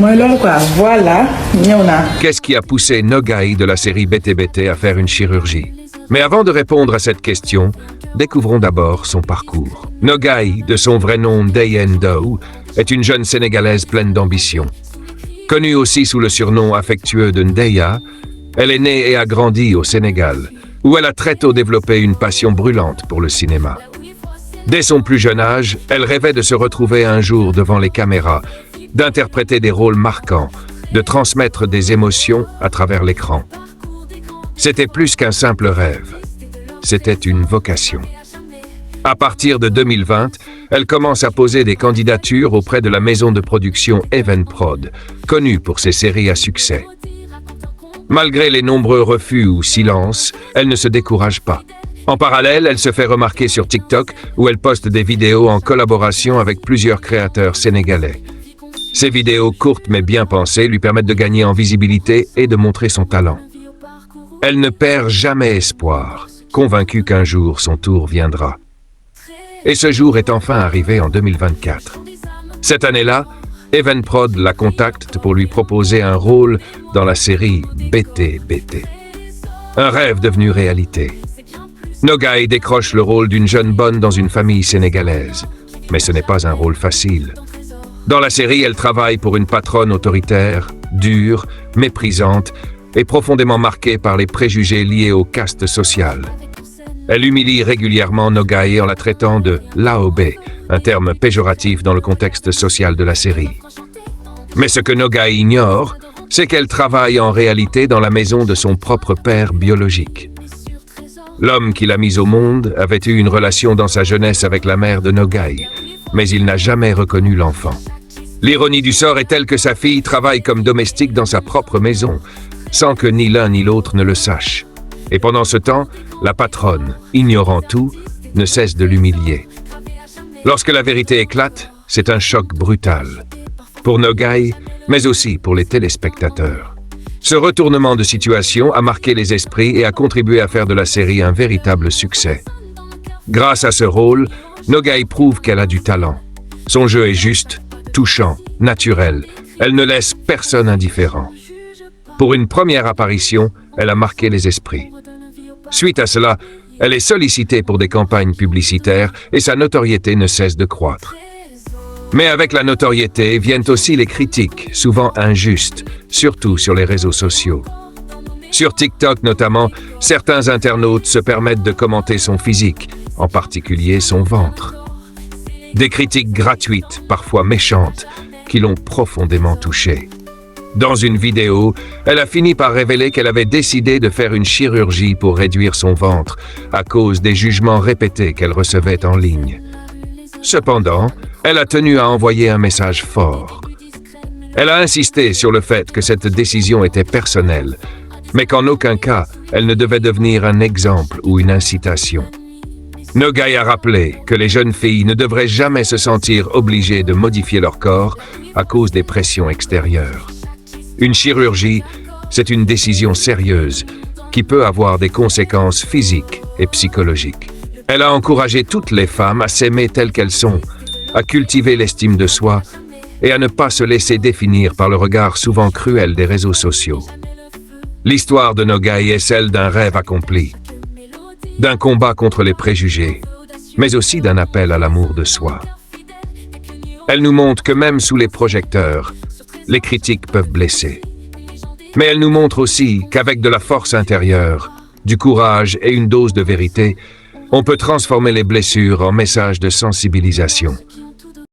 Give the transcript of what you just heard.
Voilà, Qu'est-ce qui a poussé Nogai de la série BTBT à faire une chirurgie? Mais avant de répondre à cette question, découvrons d'abord son parcours. Nogai, de son vrai nom Dayen Doe, est une jeune Sénégalaise pleine d'ambition. Connue aussi sous le surnom affectueux de Ndeya, elle est née et a grandi au Sénégal, où elle a très tôt développé une passion brûlante pour le cinéma. Dès son plus jeune âge, elle rêvait de se retrouver un jour devant les caméras, d'interpréter des rôles marquants, de transmettre des émotions à travers l'écran. C'était plus qu'un simple rêve, c'était une vocation. À partir de 2020, elle commence à poser des candidatures auprès de la maison de production Evenprod, connue pour ses séries à succès. Malgré les nombreux refus ou silences, elle ne se décourage pas. En parallèle, elle se fait remarquer sur TikTok où elle poste des vidéos en collaboration avec plusieurs créateurs sénégalais. Ces vidéos courtes mais bien pensées lui permettent de gagner en visibilité et de montrer son talent. Elle ne perd jamais espoir, convaincue qu'un jour son tour viendra. Et ce jour est enfin arrivé en 2024. Cette année-là, Evenprod la contacte pour lui proposer un rôle dans la série BTBT. Un rêve devenu réalité. Nogai décroche le rôle d'une jeune bonne dans une famille sénégalaise. Mais ce n'est pas un rôle facile. Dans la série, elle travaille pour une patronne autoritaire, dure, méprisante et profondément marquée par les préjugés liés aux castes sociales. Elle humilie régulièrement Nogai en la traitant de laobé, un terme péjoratif dans le contexte social de la série. Mais ce que Nogai ignore, c'est qu'elle travaille en réalité dans la maison de son propre père biologique. L'homme qui l'a mise au monde avait eu une relation dans sa jeunesse avec la mère de Nogai, mais il n'a jamais reconnu l'enfant. L'ironie du sort est telle que sa fille travaille comme domestique dans sa propre maison, sans que ni l'un ni l'autre ne le sache. Et pendant ce temps, la patronne, ignorant tout, ne cesse de l'humilier. Lorsque la vérité éclate, c'est un choc brutal. Pour Nogai, mais aussi pour les téléspectateurs. Ce retournement de situation a marqué les esprits et a contribué à faire de la série un véritable succès. Grâce à ce rôle, Nogai prouve qu'elle a du talent. Son jeu est juste, touchant, naturel. Elle ne laisse personne indifférent. Pour une première apparition, elle a marqué les esprits. Suite à cela, elle est sollicitée pour des campagnes publicitaires et sa notoriété ne cesse de croître. Mais avec la notoriété viennent aussi les critiques, souvent injustes, surtout sur les réseaux sociaux. Sur TikTok notamment, certains internautes se permettent de commenter son physique, en particulier son ventre. Des critiques gratuites, parfois méchantes, qui l'ont profondément touchée. Dans une vidéo, elle a fini par révéler qu'elle avait décidé de faire une chirurgie pour réduire son ventre, à cause des jugements répétés qu'elle recevait en ligne. Cependant, elle a tenu à envoyer un message fort. Elle a insisté sur le fait que cette décision était personnelle, mais qu'en aucun cas, elle ne devait devenir un exemple ou une incitation. Nogai a rappelé que les jeunes filles ne devraient jamais se sentir obligées de modifier leur corps à cause des pressions extérieures. Une chirurgie, c'est une décision sérieuse qui peut avoir des conséquences physiques et psychologiques. Elle a encouragé toutes les femmes à s'aimer telles qu'elles sont, à cultiver l'estime de soi et à ne pas se laisser définir par le regard souvent cruel des réseaux sociaux. L'histoire de Nogai est celle d'un rêve accompli, d'un combat contre les préjugés, mais aussi d'un appel à l'amour de soi. Elle nous montre que même sous les projecteurs, les critiques peuvent blesser. Mais elle nous montre aussi qu'avec de la force intérieure, du courage et une dose de vérité, on peut transformer les blessures en messages de sensibilisation.